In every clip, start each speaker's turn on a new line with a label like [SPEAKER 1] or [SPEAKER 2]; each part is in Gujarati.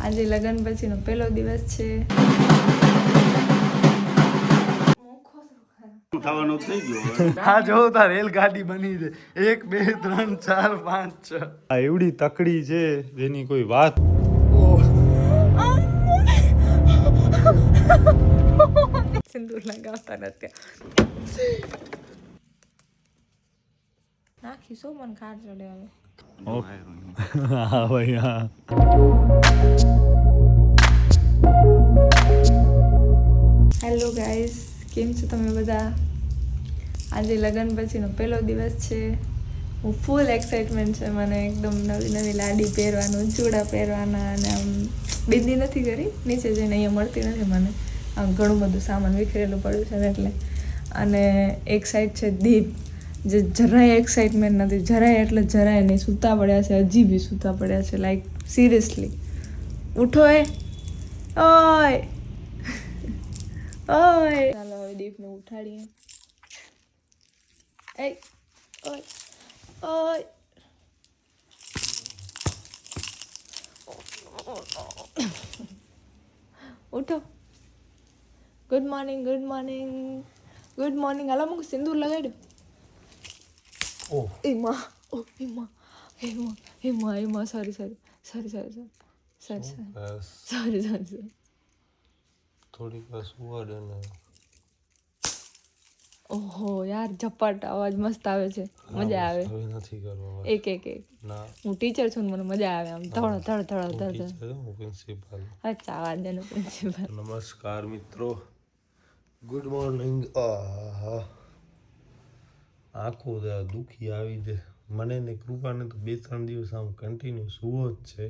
[SPEAKER 1] આજે લગ્ન પછીનો પહેલો દિવસ છે.
[SPEAKER 2] થવાનું થઈ ગયું.
[SPEAKER 3] હા જો તાર રેલગાડી બની છે 1 2 3 4 5 6 આ એવડી તકડી છે જેની કોઈ વાત.
[SPEAKER 1] સિંદૂર લગાવતા નથી. નાખી શું મને ખાર ચડે હવે.
[SPEAKER 3] હા ભાઈ હા.
[SPEAKER 1] હેલો ગાઈસ, કેમ છો તમે બધા? આજે લગ્ન પછીનો પહેલો દિવસ છે. હું ફૂલ એક્સાઇટમેન્ટ છે મને. એકદમ નવી નવી લાડી પહેરવાનું, ચૂડા પહેરવાના, અને આમ બિંદી નથી કરી, નીચે જઈને અહીંયા મળતી નથી મને. આમ ઘણું બધું સામાન વિખરેલું પડ્યું છે ને એટલે. અને એક સાઈડ છે દીપ, જે જરાય એક્સાઇટમેન્ટ નથી, જરાય એટલે જરાય નહીં. સૂતા પડ્યા છે, હજી બી સૂતા પડ્યા છે, લાઈક સિરિયસલી. ઉઠો ઓય. ઓય ચાલો હવે દીપને ઉઠાડીએ. એ ઓય ઓય. ઉઠો. Good morning, good morning, good morning. હાલો મુક સિંદૂર લગાડ્યો.
[SPEAKER 3] ઓહ
[SPEAKER 1] એમાં એમાં એમાં એમાં એમાં sorry sorry sorry sorry sorry sorry sorry sorry sorry.
[SPEAKER 3] થોડીક વાર સુવા દે ને.
[SPEAKER 1] ઓહો યાર, ઝપાટ અવાજ મસ્ત આવે છે, મજા આવે.
[SPEAKER 3] હવે નથી કરવા.
[SPEAKER 1] એક એક એક.
[SPEAKER 3] ના
[SPEAKER 1] હું ટીચર છું ને મને મજા આવે આમ ધડ ધડ ધડ ધડ.
[SPEAKER 3] હું પ્રિન્સિપાલ.
[SPEAKER 1] અચ્છા, વાંધો પ્રિન્સિપલ.
[SPEAKER 3] નમસ્કાર મિત્રો, ગુડ મોર્નિંગ. આખો દુખી આવી છે મને ને કૃપાને તો 2-3 દિવસ આમ કન્ટિન્યુ સુવો જ છે.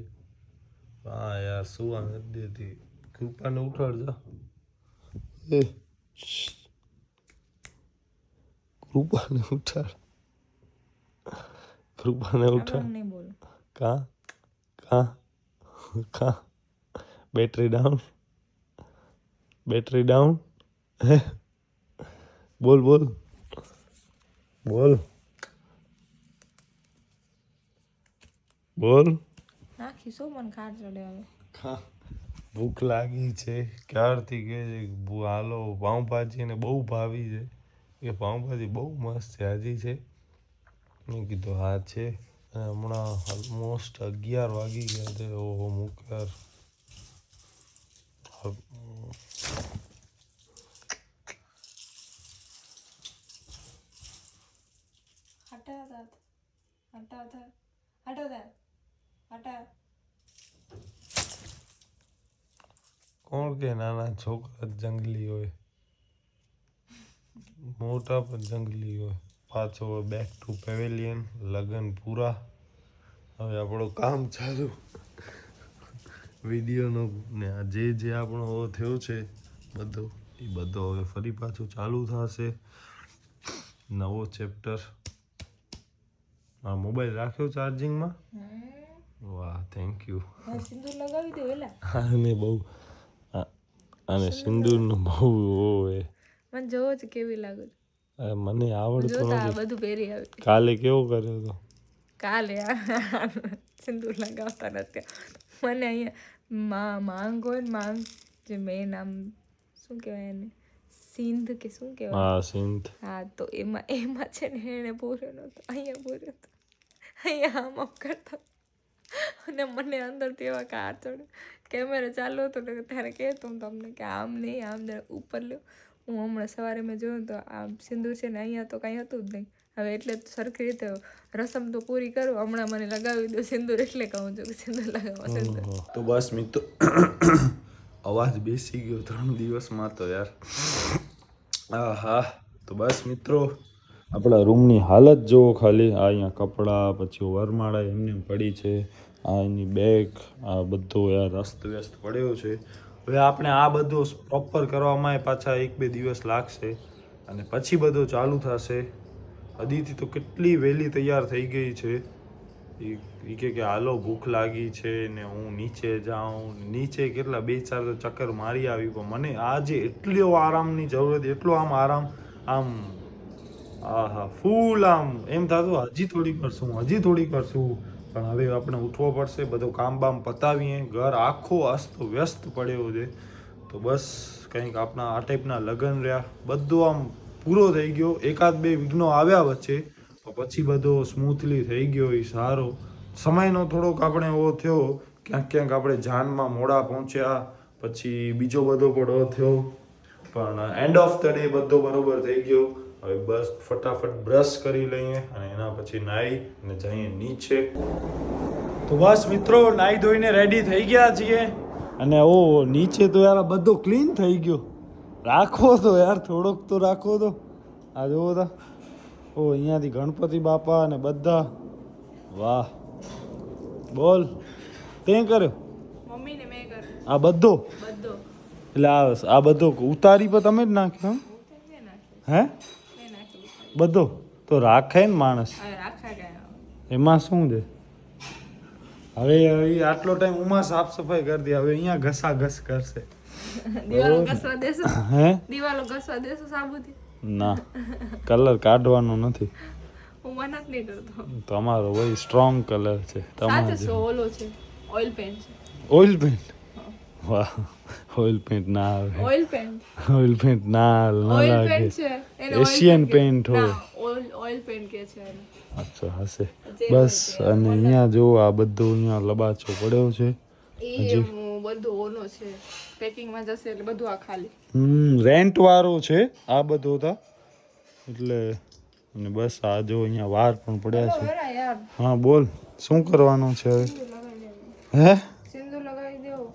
[SPEAKER 3] હા યાર સુવા નથી દેતી. કૃપાને ઉઠાડજો. કૃપાને ઉઠાડ. કૃપાને ઉઠાડ.
[SPEAKER 1] નહીં બોલું.
[SPEAKER 3] કા કા કા બેટરી ડાઉન, બેટરી ડાઉન. બોલ બોલ બોલ બોલ.
[SPEAKER 1] નાખી શું મને ખાર ચડે હવે.
[SPEAKER 3] ભૂખ લાગી છે ક્યારથી કે છે હાલો પાઉંભાજી ને બહુ ભાવી છે કે પાઉંભાજી બહુ મસ્ત છે હજી છે. મેં કીધું હા છે. હમણાં ઓલમોસ્ટ 11 વાગી ગયા છે. ઓહો મુકર. કોણ કે નાના છોકરા જંગલી હોય, મોટા પણ જંગલી હોય. પાછો બેક ટુ પેવેલિયન. લગન પૂરા. હવે આપણું કામ ચાલુ વિડીયોનો ને જે જે આપણો થયો છે બધો એ બધો હવે ફરી પાછું ચાલુ થશે. નવો ચેપ્ટર. આ મોબાઈલ રાખ્યો ચાર્જિંગમાં? વાહ, થેન્ક યુ.
[SPEAKER 1] સિંદૂર લગાવી દે વેલા.
[SPEAKER 3] આને બહુ આને સિંદૂરનું બહુ હોય.
[SPEAKER 1] મને જોવો છે કેવી લાગુ છે.
[SPEAKER 3] મને આવડતું
[SPEAKER 1] જોતા
[SPEAKER 3] નથી.
[SPEAKER 1] બધું પહેરી આવે.
[SPEAKER 3] કાલે કેવો કર્યો હતો?
[SPEAKER 1] કાલે સિંદૂર લગાવતા નથી મને. અહીંયા માંગ હોય ને, માંગ જે મેન આમ શું કહેવાય એને, સિંધ કે શું કહેવાય?
[SPEAKER 3] હા સિંધ.
[SPEAKER 1] હા, તો એમાં છે ને એને પૂર્યો નહોતો, અહીંયા પૂર્યો હતો. અહીંયા આમ કરતો અને મને અંદરથી એવા કાર ચડે. કેમેરા ચાલુ હતો ને ત્યારે કહેતો હું તમને કે આમ નહીં, આમ ઉપર લ્યો. હું હમણાં સવારે મેં જોયું તો આમ સિંદૂર છે ને અહીંયા તો કાંઈ હતું જ નહીં. હવે એટલે સરખી રીતે રસમ તો પૂરી કરું. હમણાં મને લગાવી દો સિંદૂર એટલે કહું છું કે સિંદૂર લગાવો સિંદૂર.
[SPEAKER 3] તો બસ મિત્રો અવાજ બેસી ગયો 3 દિવસમાં તો યાર. હા તો બસ મિત્રો આપણા રૂમની હાલત જુઓ ખાલી. આ અહીંયા કપડાં, પછી વરમાળા એમને પડી છે. આ એની બેગ, આ બધો યાર અસ્તવ્યસ્ત પડ્યો છે. હવે આપણે આ બધું પ્રોપર કરવામાં પાછા 1-2 દિવસ લાગશે અને પછી બધું ચાલુ થશે. અદિતિ તો કેટલી વહેલી તૈયાર થઈ ગઈ છે. એ કે હાલો ભૂખ લાગી છે ને હું નીચે જાઉં. નીચે કેટલા 2-4 ચક્કર મારી આવી, પણ મને આજે એટલો આરામની જરૂર હતી, એટલો આમ આરામ, આમ આહા ફૂલ આમ એમ થતું હજી થોડી કરશું, હજી થોડી કરશું. પણ હવે આપણે ઉઠવો પડશે, બધું કામ બામ પતાવીએ. ઘર આખો અસ્ત વ્યસ્ત પડ્યો છે. તો બસ કંઈક આપણા આ ટાઈપના લગ્ન રહ્યા, બધું આમ પૂરો થઈ ગયો. એકાદ બે વિઘ્નો આવ્યા વચ્ચે, તો પછી બધો સ્મૂથલી થઈ ગયો. એ સારો સમયનો થોડોક આપણે એવો થયો, ક્યાંક ક્યાંક આપણે જાનમાં મોડા પહોંચ્યા, પછી બીજો બધો પડો થયો, પણ એન્ડ ઓફ ધ ડે બધો બરોબર થઈ ગયો. હવે બસ ફટાફટ બ્રશ કરી લઈએ અને એના પછી નાહી અને જઈએ નીચે. તો બસ મિત્રો, નાહી ધોઈને રેડી થઈ ગયા છીએ. અને ઓ નીચે તો યાર બધો ક્લીન થઈ ગયો. રાખો તો યાર, થોડોક તો રાખો તો. આ જુઓ તો, ઓ અહીંયાથી ગણપતિ બાપા અને બધા. વાહ, બોલ તે કર્યો?
[SPEAKER 1] મમ્મી ને મેં કર્યો
[SPEAKER 3] આ બધો?
[SPEAKER 1] બધો.
[SPEAKER 3] એટલે આ બધો ઉતારી પર તમે જ નાખ્યો? હે બધો તો રાખે ને માણસ, એમાં શું છે? હવે આટલો ટાઈમ ઉમા સાફ સફાઈ કરી દી, હવે અહીંયા ઘસા ઘસ કરશે.
[SPEAKER 1] દિવાલો ઘસવા દેશો?
[SPEAKER 3] હે
[SPEAKER 1] દિવાલો ઘસવા દેશો સાબુથી?
[SPEAKER 3] ના, કલર કાઢવાનો નથી.
[SPEAKER 1] હું મના નહીં કરતો.
[SPEAKER 3] તમારો ભાઈ સ્ટ્રોંગ કલર છે.
[SPEAKER 1] સાચે સો ઓલો છે, ઓઇલ પેન્ટ છે.
[SPEAKER 3] Oil pant? વાહ, ઓઇલ પેન્ટ ના આવે.
[SPEAKER 1] ઓઇલ પેન્ટ,
[SPEAKER 3] ઓઇલ પેન્ટ ના
[SPEAKER 1] ઓઇલ
[SPEAKER 3] લાગે.
[SPEAKER 1] પેન્ટ છે. એને
[SPEAKER 3] એશિયન પેન્ટ હોય.
[SPEAKER 1] ઓઇલ પેન્ટ કે છે એને.
[SPEAKER 3] અચ્છા, હશે. બસ. અને અહીંયા જો આ બધો અહીંયા લબાચો પડ્યો છે.
[SPEAKER 1] એ બધું ઓનો છે, પેકિંગમાં જશે એટલે બધું આ ખાલી.
[SPEAKER 3] રેન્ટ વાળો છે આ બધો તા, એટલે. અને બસ આ જો અહીંયા વાર પણ પડ્યા છે.
[SPEAKER 1] યાર
[SPEAKER 3] હા બોલ, શું કરવાનું છે હવે? હે,
[SPEAKER 1] સિંદૂર લગાવી દેવો.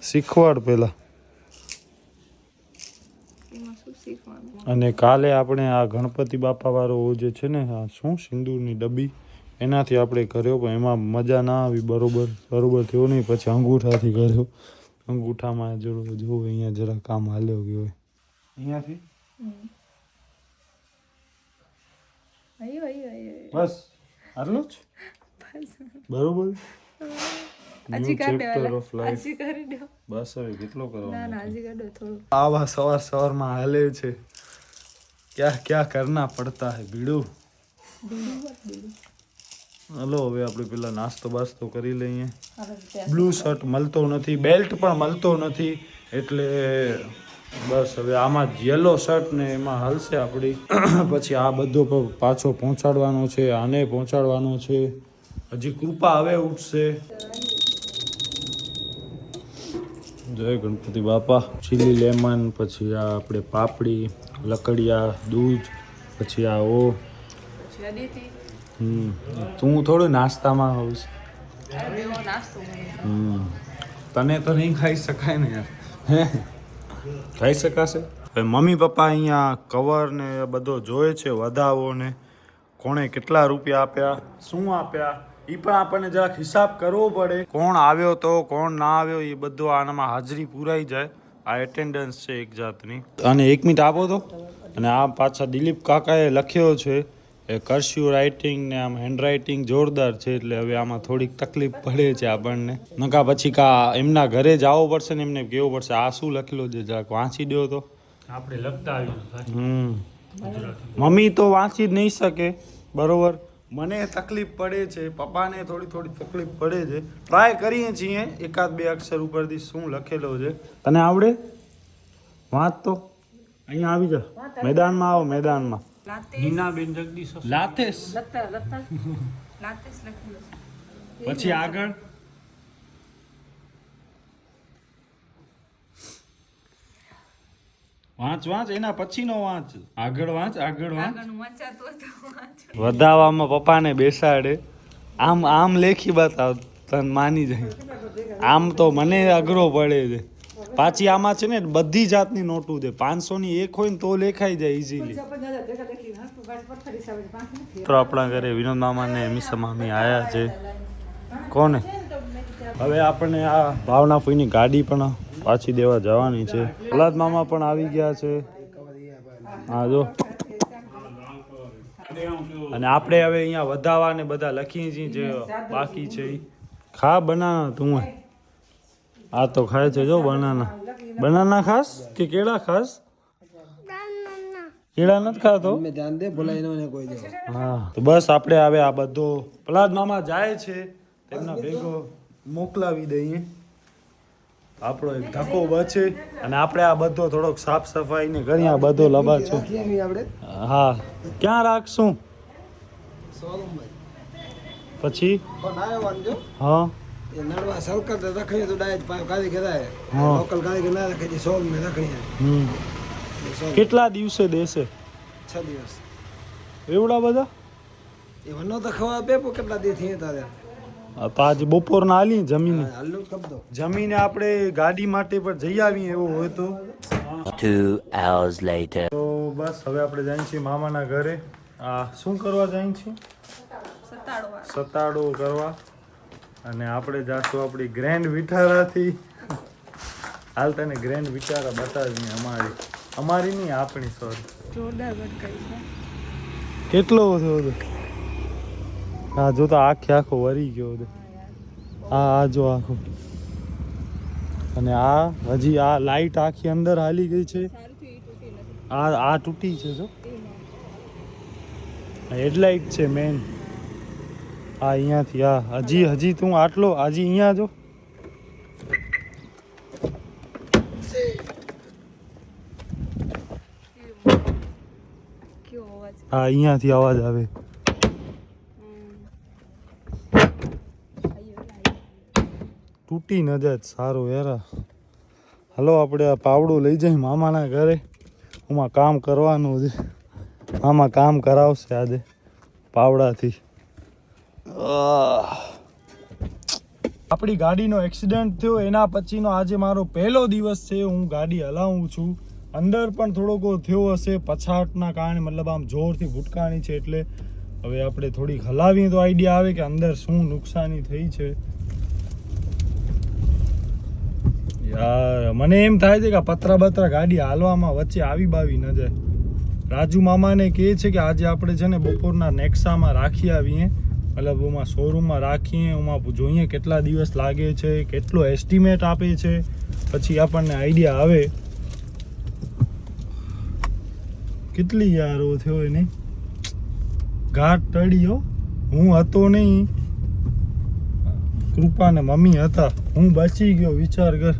[SPEAKER 3] શીખવાડ પેલા.
[SPEAKER 1] એમાં શું શીખવાનું?
[SPEAKER 3] અને કાલે આપણે આ ગણપતિ બાપા વાળો જે છે ને, આ શું સિંદૂરની ડબ્બી, એનાથી આપણે કર્યો, પણ એમાં મજા ના આવી. બરોબર થયો નહીં. પછી અંગૂઠાથી કર્યો. અંગૂઠામાં જો અહીંયા જરા કામ હાલ્યો ગયો હોય. અહીંયાથી બસ આટલું જ બરોબર.
[SPEAKER 1] હજી કાઢે, હજી કરી દો.
[SPEAKER 3] બસ હવે કેટલો કરવાનો?
[SPEAKER 1] ના ના, હજી કાઢો થોડું.
[SPEAKER 3] આવા સવારમાં હાલે છે. ક્યાં કરના પડતા હે ભીડું. હલો, હવે આપણે પેલા નાસ્તો બાસ્તો કરી લઈએ. બ્લુ શર્ટ મળતો નથી, બેલ્ટ પણ મળતો નથી, એટલે બસ હવે આમાં યલો શર્ટ ને એમાં હાલશે આપણી. પછી આ બધો પાછો પહોંચાડવાનો છે, આને પહોંચાડવાનો છે. હજી કૃપા હવે ઉઠશે. જય ગણપતિ બાપા. ચીલી લેમન, પછી આ આપણે પાપડી, લકડિયા, દૂધ, પછી આ તું થોડું નાસ્તામાં હોઈશ. તને તો નહીં ખાઈ શકાય ને યાર. હે, ખાઈ શકાશે? મમ્મી પપ્પા અહીંયા કવર ને બધો જોયે છે, વધાવો ને કોણે કેટલા રૂપિયા આપ્યા, શું આપ્યા, એ પણ આપણને જરાક હિસાબ કરવો પડે. કોણ આવ્યો તો કોણ ના આવ્યો, એ બધું આનામાં હાજરી પૂરાઈ જાય. આ એટેન્ડન્સ છે એક જાતની. અને 1 મિનિટ આપો તો. અને આ પાછા દિલીપ કાકાએ લખ્યો છે, એ કર્સ્યુ રાઇટિંગ ને આમ હેન્ડ રાઇટિંગ જોરદાર છે, એટલે હવે આમાં થોડીક તકલીફ પડે છે આપણને. નકા પછી એમના ઘરે જવું પડશે ને એમને કહેવું પડશે આ શું લખેલું છે, જરાક વાંચી દો તો. આપણે લખતા આવ્યું. મમ્મી તો વાંચી જ નહીં શકે, બરોબર. મને તકલીફ પડે છે, પપ્પાને થોડી તકલીફ પડે છે. ટ્રાય કરીએ છીએ એકાદ બે અક્ષર ઉપરથી શું લખેલો છે. તને આવડે? વાંચ તો. અહીંયા આવી જા, મેદાનમાં આવો, મેદાનમાં. નીનાબેન જગદીશ લાતેશ. પછી આગળ વાંચ, એના પછીનો વાંચ. આગળ વાંચ. વધાવામાં પપ્પાને બેસાડે, આમ લેખી બતાવ, તને માની જાય. આમ તો મને અઘરો પડે છે. પાછી આમાં છે ને બધી જાતની નોટું છે, 500ની એક હોય ને તો લેખાઈ જાય ઇઝીલી. તો આપણા ઘરે વિનોદ મામા ને મિસા મામી આયા છે. કોને હવે આપણને આ ભાવના ફઈની ગાડી પણ પાછી દેવા જવાની છે. પ્રહલાદ મામા પણ આવી ગયા છે. હા જો. અને આપણે હવે અહીંયા વધાવા ને બધા લખીએ છીએ જે બાકી છે. ખા બનાના તું. આ તો ખાય છે જો બનાના. બનાના ખાસ કે કેળા ખાસ? કેળા નથી ખાતો
[SPEAKER 2] મેં ધ્યાન દે ભૂલાઈ ન કોઈ દે.
[SPEAKER 3] હા તો બસ આપણે હવે આ બધો પ્રહલાદ મામા જાય છે તેમના ભેગો મોકલાવી દઈએ. આપણો એક ધક્કો બચે અને આપણે આ બધો થોડોક સાફ સફાઈ ને કરી આ બધો લબાચો.
[SPEAKER 2] રાખીએ અમે આપણે
[SPEAKER 3] હા ક્યાં રાખશું
[SPEAKER 2] શોરૂમમાં
[SPEAKER 3] પછી?
[SPEAKER 2] પણ આવ્યો વાંધો
[SPEAKER 3] હા
[SPEAKER 2] એ નડવા સલકર તો રખડી તો ડાયરેક્ટ પાઇપ કાઢી કરાય.
[SPEAKER 3] હા.
[SPEAKER 2] લોકલ કાઢી ના રાખે છે શોરૂમ રખડી
[SPEAKER 3] કેટલા દિવસે દેશે
[SPEAKER 2] 6 દિવસ.
[SPEAKER 3] એવડા બધા?
[SPEAKER 2] એ વનો તો ખવા પેપો કેટલા દી થી તારે
[SPEAKER 3] તો આજે બપોરના હાલી જમીને
[SPEAKER 2] હાલું કબદો
[SPEAKER 3] જમીને આપણે ગાડી માટે પણ જઈ આવીએ એવું હોય તો.
[SPEAKER 4] 2 hours later.
[SPEAKER 3] તો બસ હવે આપણે જઈએ છીએ મામાના ઘરે. આ શું કરવા જઈએ છીએ? સતાડો કરવા. અને આપણે જાશું આપણી ગ્રેન્ડ વિટારાથી. હાલ તને ગ્રેન્ડ વિટારા બતાવીએ અમારી નહીં આપણી સોરી.
[SPEAKER 1] જોરદાર ભટકાઈ છે.
[SPEAKER 3] કેટલો થયો હતો? હા જો તો આખો વરી ગયો હતો. આ જો આખો. અને આ હજી આ લાઈટ આખી અંદર હાલી ગઈ છે. આ તૂટી છે જો. હેડલાઇટ છે મેન. આ અહીંયાથી આ હજી તું આટલો હજી અહીંયા જો.
[SPEAKER 1] કેવો અવાજ.
[SPEAKER 3] હા અહીંયાથી અવાજ આવે. તૂટી ન જાય સારું યાર. હાલો આપણે આ પાવડું લઈ જઈએ મામાના ઘરે. હું કામ કરવાનું છે. મામા કામ કરાવશે આજે પાવડાથી. આપણી ગાડીનો એક્સિડન્ટ થયો એના પછીનો આજે મારો પહેલો દિવસ છે. હું ગાડી હલાવું છું. અંદર પણ થોડોક થયો હશે પછાટના કારણે, મતલબ આમ જોરથી ભૂટકાણી છે એટલે હવે આપણે થોડીક હલાવીએ તો આઈડિયા આવે કે અંદર શું નુકસાની થઈ છે. યાર મને એમ થાય છે કે પતરા ગાડી હાલવામાં વચ્ચે આવી બાવી ન જાય. રાજુ મામાને કહે છે કે આજે આપણે છે ને બપોરના નેક્સામાં રાખી આવીએ, મતલબ એમાં શોરૂમમાં રાખીએ, એમાં જોઈએ કેટલા દિવસ લાગે છે, કેટલો એસ્ટિમેટ આપે છે, પછી આપણને આઈડિયા આવે કેટલી યાર થયો નહીં. ઘાટ ટળ્યો. હું હતો નહીં, કૃપા ને મમ્મી હતા, હું બચી ગયો. વિચાર કર.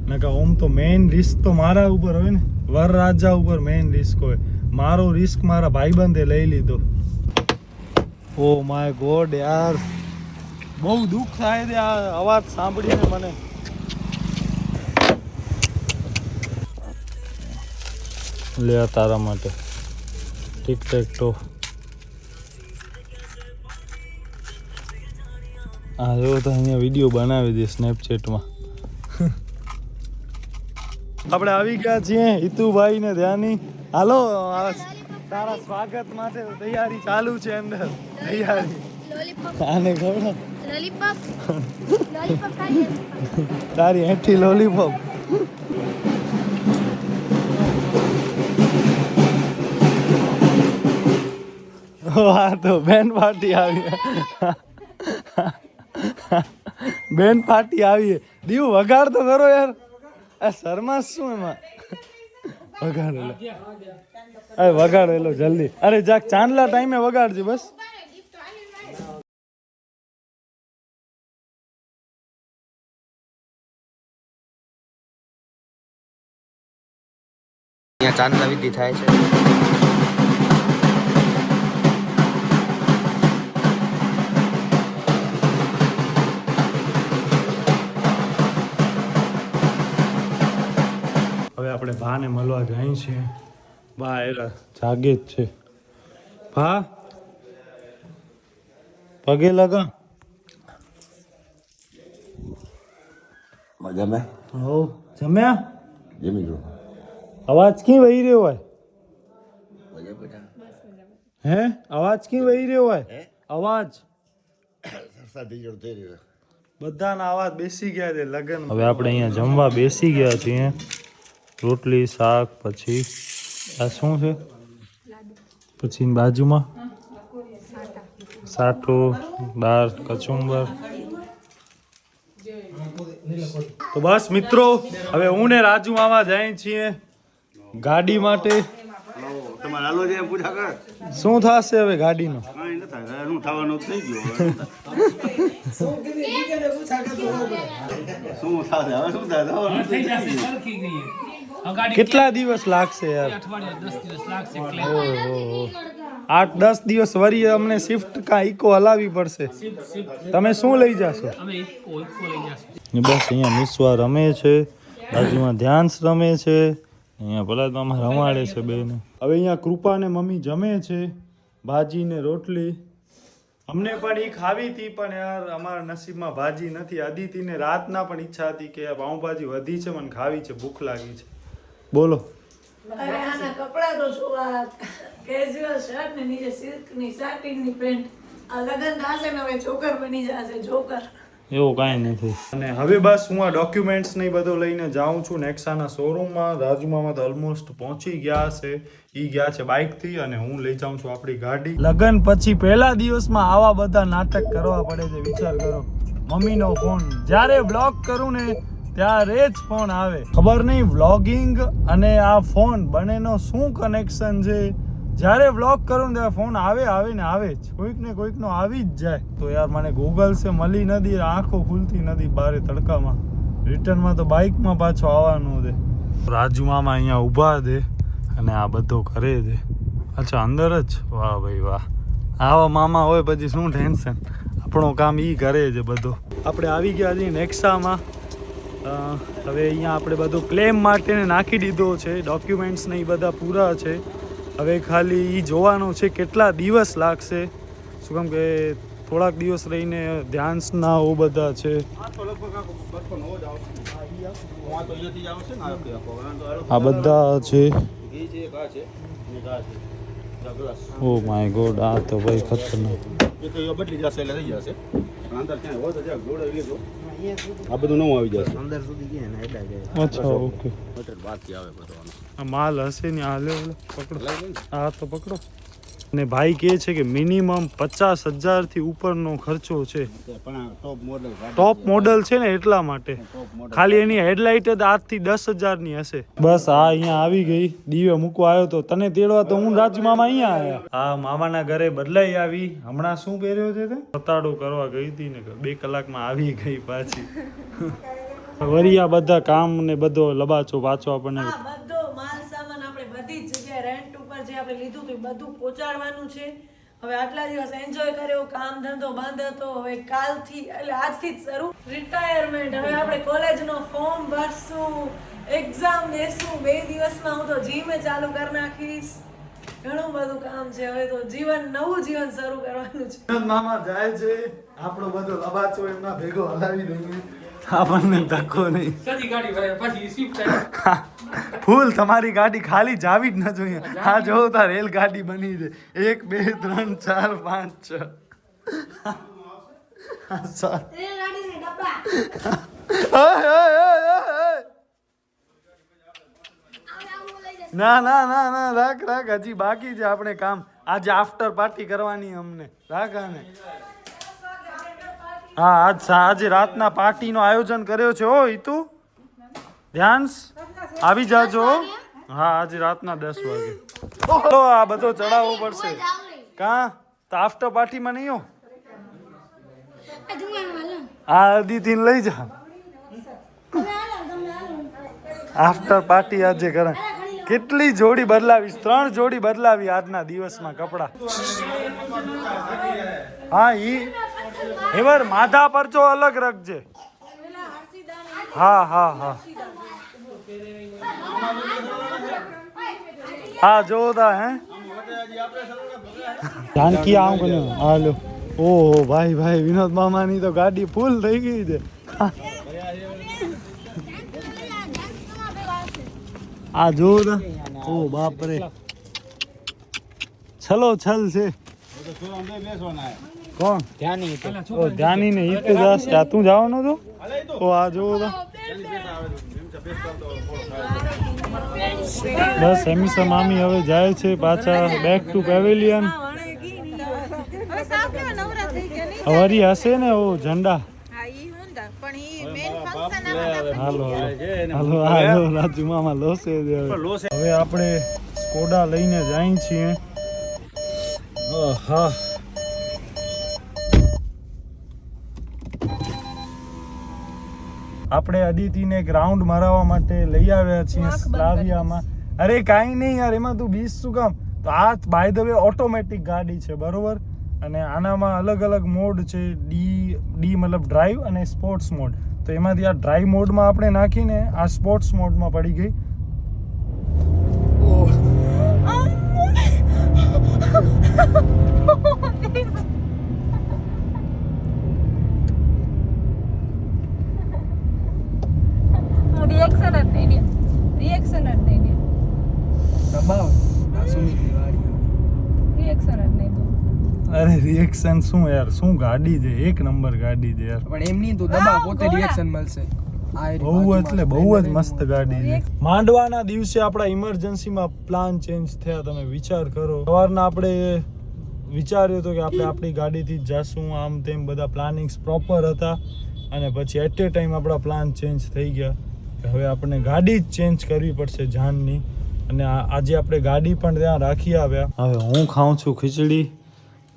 [SPEAKER 3] નકા ઓમ તો મેઇન રિસ્ક તો મારા ઉપર હોય ને, વરરાજા ઉપર મેઇન રિસ્ક હોય. મારો રિસ્ક મારા ભાઈબંધે લઈ લીધો. ઓ માય ગોડ યાર, બહુ દુઃખ થાય છે આ અવાજ સાંભળીને મને. લે તારા માટે ટિક ટેક ટો. હા એવો તો અહીંયા વિડીયો બનાવી દે સ્નેપચેટમાં. આપણે આવી ગયા છીએ હિતુભાઈ ને ધ્યાની. હાલો તારા સ્વાગત માટે તૈયારી ચાલુ છે અંદર. તૈયારી આને ખબર તારી હેઠી લોલીપોપ. હા તો બેન પાર્ટી આવી. બેન પાર્ટી આવી. દીવ વગાડ તો કરો યાર. આ શર્મા શું એમાં? વગાડેલો અરે વગાડેલો જલ્દી. અરે જાક ચાંદલા ટાઈમે વગાડજે બસ.
[SPEAKER 4] અહીંયા ચાંદલા વિધિ થાય છે.
[SPEAKER 3] હવે આપણે ભાને મળવા જાય છીએ. ભા એરા જાગે જ છે. ભા પગે લગા.
[SPEAKER 5] જમે
[SPEAKER 3] હો જમ્યા?
[SPEAKER 5] જમી ગયો.
[SPEAKER 3] અવાજ ક્યાં વહી રહ્યો હોય? હે અવાજ ક્યાં વહી રહ્યો હોય? અવાજ બધાના અવાજ બેસી ગયા છે લગન. હવે આપણે અહીંયા જમવા બેસી ગયા છીએ. રોટલી શાક પછી આ શું છે? પછી બાજુમાં સાટો દાળ કચુંબર. તો બસ મિત્રો હવે હું ને રાજુ મામા જાય છીએ ગાડી માટે.
[SPEAKER 5] તમારે હાલો છે એમ પૂછા કર
[SPEAKER 3] શું થશે હવે ગાડીનું?
[SPEAKER 5] કાંઈ ન થાય એનું થવાનું થઈ ગયું
[SPEAKER 2] શું કીધી દીકરીને પૂછા કરતો હોઉં પડે.
[SPEAKER 5] શું થશે હવે શું થાય થવાનું થઈ ગયું.
[SPEAKER 3] કેટલા દિવસ લાગશે યાર? 8-10 દિવસ વરી અમને શિફ્ટ કા ઇકો હલાવી પડશે. તમે શું લઈ જાશો? બસ અહીંયા મિસવા રમે છે, બાજુમાં ધ્યાન્સ રમે છે, અહીંયા ભલાદમાં રમાડે છે બેને. હવે અહીંયા કૃપા ને મમ્મી જમે છે ભાજી ને રોટલી. અમને પણ એ ખાવી હતી પણ યાર અમારા નસીબમાં ભાજી નથી. અદિતિને રાતના પણ ઈચ્છા હતી કે પાઉંભાજી વધી છે, મને ખાવી છે, ભૂખ લાગી છે. બોલો.
[SPEAKER 6] અરે આના કપડા તો શું આ કેઝ્યુઅલ શર્ટ ને નીચે સિલ્કની સાટિનની પેન્ટ આ લગન થશે ને હવે જોકર બની જશે જોકર.
[SPEAKER 3] એવું કાંઈ નથી. અને હવે બસ હું આ ડોક્યુમેન્ટ્સ ને બધું લઈને જાઉં છું નેક્સાના શોરૂમમાં. રાજુમામાં તો ઓલમોસ્ટ પહોંચી ગયા છે. ઈ ગયા છે બાઇકથી અને હું લઈ જાઉં છું આપણી ગાડી. લગન પછી પહેલા દિવસમાં આવા બધા નાટક કરવા પડે છે. વિચાર કરો, મમ્મીનો ફોન જ્યારે બ્લોક કરું ને ત્યારે જ ફોન આવે. ખબર નહીં વ્લોગિંગ અને આ ફોન બંનેનો શું કનેક્શન છે. જ્યારે વ્લોગ કરું ને ત્યારે ફોન આવે ને આવે જ. કોઈક ને કોઈકનો આવી જ જાય. તો યાર મને ગૂગલ સે મળી નથી, આંખો ખુલતી નથી બારે તડકામાં. રિટર્નમાં તો બાઇકમાં પાછો આવવાનું છે. રાજુ મામા અહીંયા ઊભા છે અને આ બધો કરે છે. અચ્છા અંદર જ? વાહ ભાઈ વાહ. આવા મામા હોય પછી શું ટેન્શન. આપણો કામ ઈ કરે છે બધો. આપણે આવી ગયા છીએ નેક્સામાં. હવે અહીંયા આપણે બધું ક્લેમ માટે નાખી દીધો છે. ડોક્યુમેન્ટ્સ ને એ બધા પૂરા છે. હવે ખાલી એ જોવાનું છે કેટલા દિવસ લાગશે. શું કામ કે થોડાક દિવસ રહીને ધ્યાન્સના ઓ બધા છે. આ બધા છે. ઓ માય ગોડ, આ તો ભાઈ ખતરનાક.
[SPEAKER 5] બદલી જશે એટલે થઈ જશે. અંદર ક્યાંય હોય તો જ્યાં જોડે લેજો. આ બધું નવું આવી જશે અંદર સુધી ગયા ને એડા જાય.
[SPEAKER 3] અચ્છા ઓકે.
[SPEAKER 5] બાકી આવે બધો
[SPEAKER 3] આ માલ હશે ને આ લે પકડો. હા તો પકડો. અને ભાઈ કહે છે કે મિનિમમ 50,000 થી ઉપરનો ખર્ચો છે.
[SPEAKER 5] પણ
[SPEAKER 3] ટોપ મોડલ છે ને એટલા માટે. ખાલી એની હેડલાઇટ જ 8 થી 10,000 ની હશે. બસ આ અહીંયા આવી ગઈ. દીવે મૂકવા આવ્યો તો તને તેડવા તો હું રાજુ મામા અહીંયા આવ્યા. આ મામાના ઘરે બદલાઈ આવી. હમણાં શું પહેર્યો છે તે? પતાડો કરવા ગઈ હતી ને 2 કલાકમાં આવી ગઈ પાછી. વરી આ બધા કામ ને બધો લબાચો પાછો આપણને.
[SPEAKER 6] આ બધો માલ સામાન આપણે બધી જ જગ્યાએ રેન્ટ ઉપર જે આપણે લીધું હતું એ બધું પહોંચાડવાનું છે. હવે આટલા દિવસ એન્જોય કર્યો, કામ ધંધો બંધ હતો. હવે કાલથી એટલે આજથી જ શરૂ રિટાયરમેન્ટ. હવે આપણે કોલેજનો ફોર્મ ભરશું, એક્ઝામ દેશું. 2 દિવસમાં હું તો જીમે ચાલુ કરી નાખીશ. ઘણું બધું કામ છે. હવે તો નવું જીવન શરૂ કરવાનું છે.
[SPEAKER 3] મામા જાય છે, આપણો બધો લબાચો એમના ભેગો હલાવી દઈએ. આપણને ધક્કો નહીં. ફૂલ તમારી ગાડી ખાલી જાવી જ ન જોઈએ. આ જોવો તાર રેલગાડી બની છે. 1 2 3 4 5 6 ના ના ના ના રાખ રાખ. હજી બાકી છે આપણે કામ. આજે આફ્ટર પાર્ટી કરવાની અમને. રાખ આને. હા આજે રાતના પાર્ટીનો આયોજન કર્યો છે. ઓ ઈતુ ધ્યાન્સ આવી જાજો. હા આજે રાતના 10 વાગે. આ બધો ચડાવવો પડશે. કા તો આફ્ટર પાર્ટીમાં નહીં હો. આ અદિતિને લઈ જા. આફ્ટર પાર્ટી આજે કરે. કેટલી જોડી બદલાવીશ? 3 જોડી બદલાવી આજના દિવસમાં કપડા. હા ઈ એવાર માથા પર જો અલગ રાખજે. હા હા હા હા જો તા હે જાનકી આવું બન્યો. હાલો. ઓહો ભાઈ ભાઈ વિનોદ મામાની તો ગાડી ફૂલ થઈ ગઈ છે. આ જો તા. ઓ બાપ રે છલો છલ છે. કોણ? ધ્યાની ને ઈત દાસ. તું જવાનો છો? ઓ આ જો બસ એમિસા મામી હવે જાય છે પાછા બેક ટુ પેવેલિયન. વરી હશે ને ઓ ઝંડા. હાલો હાલો હાલો રાજુ મામા લોસે. હવે આપણે સ્કોડા લઈને જાય છીએ. હા આપણે અદિતિને એક રાઉન્ડ મરાવવા માટે લઈ આવ્યા છીએ સ્લાવિયામાં. અરે કાંઈ નહીં યાર, એમાં તું બીસ શું કામ? તો આ બાય ધ વે ઓટોમેટિક ગાડી છે બરોબર, અને આનામાં અલગ અલગ મોડ છે. ડી મતલબ ડ્રાઈવ અને સ્પોર્ટ્સ મોડ. તો એમાંથી આ ડ્રાઈવ મોડમાં આપણે નાખીને આ સ્પોર્ટ્સ મોડમાં પડી ગઈ.
[SPEAKER 1] રિએક્શન જ નહીં દે. અરે રિએક્શન શું યાર, શું ગાડી છે, એક નંબર ગાડી છે યાર.
[SPEAKER 2] પણ એમની તો દબાવ પોતે રિએક્શન મળશે.
[SPEAKER 1] બહુ એટલે બહુ જ મસ્ત ગાડી છે. માંડવાના દિવસે આપણા ઇમરજન્સીમાં પ્લાન ચેન્જ થયા. તમે વિચાર કરો, સવારના આપણે વિચાર્યું હતું કે આપણે આપણી ગાડીથી જ જાશું, આમ તેમ બધા પ્લાનિંગ્સ પ્રોપર હતા, અને પછી એટ એ ટાઈમ આપણા પ્લાન ચેન્જ થઈ ગયા. હવે આપણે ગાડી જ ચેન્જ કરવી પડશે જાનની, અને આજે આપણે ગાડી પણ ત્યાં રાખી આવ્યા. હવે હું ખાઉં છું ખીચડી,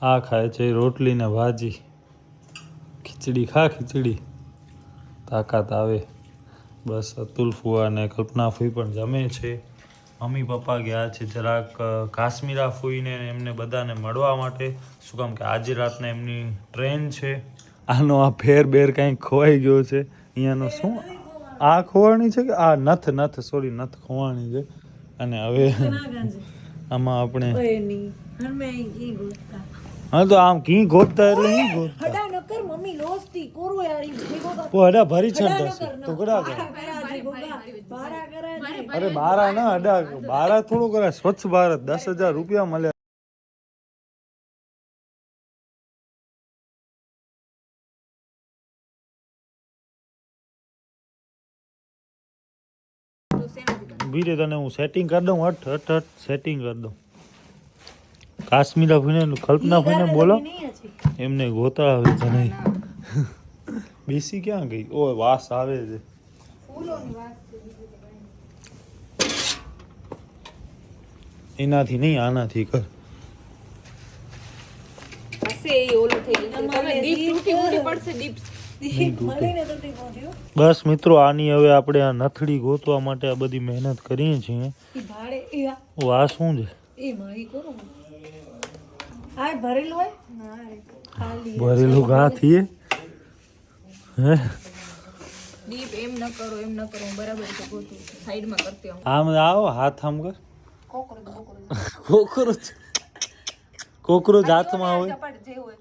[SPEAKER 1] આ ખાય છે રોટલી ને ભાજી. ખીચડી ખા, ખીચડી તાકાત આવે. બસ અતુલ ફુવા અને કલ્પના ફૂઈ પણ જમે છે. મમ્મી પપ્પા ગયા છે જરાક કાશ્મીરા ફૂઈને એમને બધાને મળવા માટે. શું કામ કે આજે રાતના એમની ટ્રેન છે. આનો આ ફેર બેર કંઈક ખોવાઈ ગયો છે અહીંયાનો. શું આ ખોવાણી છે કે આ નથ સોરી નથ ખોવાણી છે. અને હવે આમાં આપણે હા તો આમ કી ગોતતા એટલે નહીં ગોતતા.
[SPEAKER 6] હડા નકર મમ્મી લોસ્તી કોરો યાર
[SPEAKER 1] ઓ હડા ભરી છંટા તો કડા કરે. અરે બારા ના હડા બારા થોડું કરે. સ્વચ્છ ભારત 10,000 રૂપિયા મળે. બીરે તને હું સેટિંગ કરી દઉં. હટ સેટિંગ કરી દઉં. કાશ્મીરા ભાઈને કલ્પના ભાઈને બોલો, એમને ગોતા આવે છે નહીં. બેસી ક્યાં ગઈ? ઓ વાસ આવે છે. એનાથી નહીં આનાથી કર. બસ મિત્રો, આની હવે આપણે આ નથડી ગોતવા માટે આ બધી મહેનત કરીએ છીએ. આ શું છે? ભરેલું ઘા થઈએ. હે
[SPEAKER 7] ડીપ એમ ન કરો બરાબર છે. ગોતું સાઈડમાં કરતી હું.
[SPEAKER 1] આમ આવો, હાથ આમ કર. કોકરોચ હાથમાં હોય.
[SPEAKER 7] ચપટ જે હોય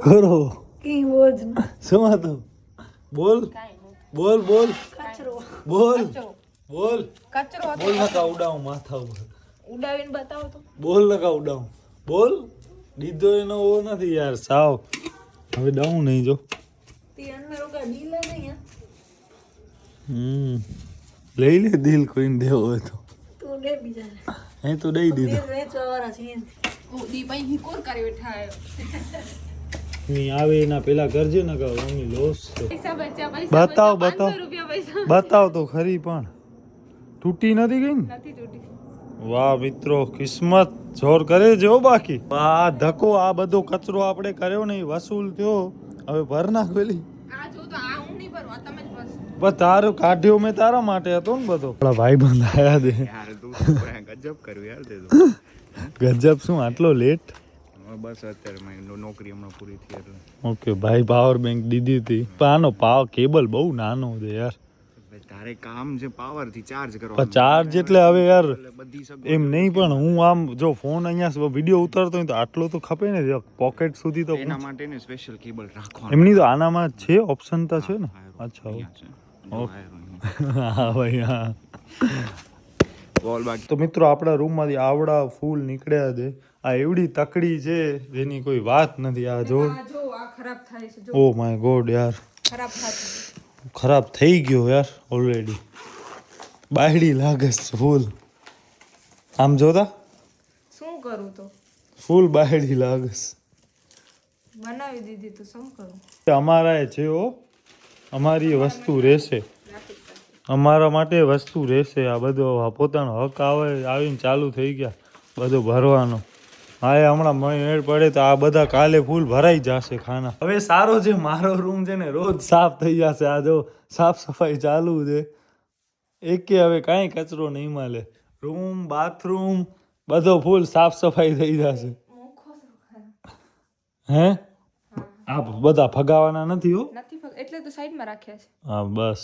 [SPEAKER 1] કરો શું હતું? બોલ બોલ બોલ બોલ બોલ
[SPEAKER 7] કચરો
[SPEAKER 1] બોલ. નકા ઉડાવું માથા ઉપર.
[SPEAKER 7] ઉડાવીને બતાવો તો.
[SPEAKER 1] બોલ નકા ઉડાવું. બોલ. દીધો એનો ઓ નથી યાર સાવ. હવે ડાઉં નહીં જો. લઈ લે દિલ કોઈને દેવો હોય તો. એ તો દઈ દીધો.
[SPEAKER 7] દીપ અહીં હિકોર કરી બેઠા હે.
[SPEAKER 1] નહીં આવે એના પેલા કરજે ને કહો મમ્મી લોસ છે.
[SPEAKER 7] પૈસા બચ્યા
[SPEAKER 1] બતાવ બતાવ
[SPEAKER 7] 500 રૂપિયા પૈસા
[SPEAKER 1] બતાવ તો ખરી. પણ તૂટી નથી ગઈ ને?
[SPEAKER 7] નથી તૂટી.
[SPEAKER 1] વાહ મિત્રો, કિસ્મત જોર કરે છે હો. બાકી આ ધક્કો, આ બધો કચરો આપણે કર્યો નહીં, વસૂલ થયો. હવે ભર નાખ પેલી.
[SPEAKER 7] આ જો તો આ હું નહીં ભરવા, તમે જ બસ.
[SPEAKER 1] બસ તારો કાઢ્યો મેં તારા માટે હતો ને બધો. આપણા ભાઈ બંધ આયા દે.
[SPEAKER 5] યાર તું ગજબ કર્યું યાર તે તો.
[SPEAKER 1] ગજબ શું આટલો લેટ?
[SPEAKER 5] બસ અત્યારે મારી નોકરી હમણાં પૂરી થઈ એટલે.
[SPEAKER 1] ઓકે ભાઈ પાવર બેંક દીધી હતી, પણ આનો કેબલ બહુ નાનો છે યાર.
[SPEAKER 5] તારે કામ છે પાવર થી ચાર્જ
[SPEAKER 1] પણ
[SPEAKER 5] કરવાનો.
[SPEAKER 1] ચાર્જ એટલે હવે યાર
[SPEAKER 5] બધી સબ
[SPEAKER 1] એમ નહીં, પણ હું આમ જો ફોન અહીંયા વિડીયો ઉતારતો હોય તો આટલો તો ખપે ને પોકેટ સુધી તો.
[SPEAKER 5] એના માટે ને સ્પેશિયલ કેબલ રાખવાનું.
[SPEAKER 1] એમની તો આનામાં છે ઓપ્શન તો છે ને. અચ્છા
[SPEAKER 5] ઓકે.
[SPEAKER 1] હા ભાઈ હા.
[SPEAKER 5] બોલ બાકી
[SPEAKER 1] તો મિત્રો આપણા રૂમમાંથી આવડા ફૂલ નીકળ્યા છે. આ એવડી તકડી છે જેની કોઈ વાત નથી. આ જો
[SPEAKER 7] આ જો આ ખરાબ થાય છે. જો
[SPEAKER 1] ઓ માય ગોડ યાર,
[SPEAKER 7] ખરાબ થાય છે.
[SPEAKER 1] ખરાબ થઈ ગયો યાર ઓલરેડી. બાયડી લાગે છે ફૂલ. આમ જોતા
[SPEAKER 7] શું કરું તો?
[SPEAKER 1] ફૂલ બાયડી લાગે છે.
[SPEAKER 7] બનાવી દીધી તો શું કરું?
[SPEAKER 1] અમારા છે હો
[SPEAKER 3] અમારી વસ્તુ રહેશે, અમારા માટે વસ્તુ રહેશે. આ બધો પોતાનો હક આવીને ચાલુ થઈ ગયા બધું ભરવાનો. હા એ હમણાં મેળ પડે તો આ બધા કાલે ફૂલ ભરાઈ જશે ખાના. હવે સારો છે મારો રૂમ છે ને રોજ સાફ થઈ જશે. આ જો સાફ સફાઈ ચાલુ છે, એકે હવે કાંઈ કચરો નહીં મળે. રૂમ બાથરૂમ બધો ફૂલ સાફ સફાઈ થઈ જશે. હે આ બધા ફગાવાના નથી હો,
[SPEAKER 1] એટલે તો સાઈડમાં રાખ્યા છે.
[SPEAKER 3] હા બસ.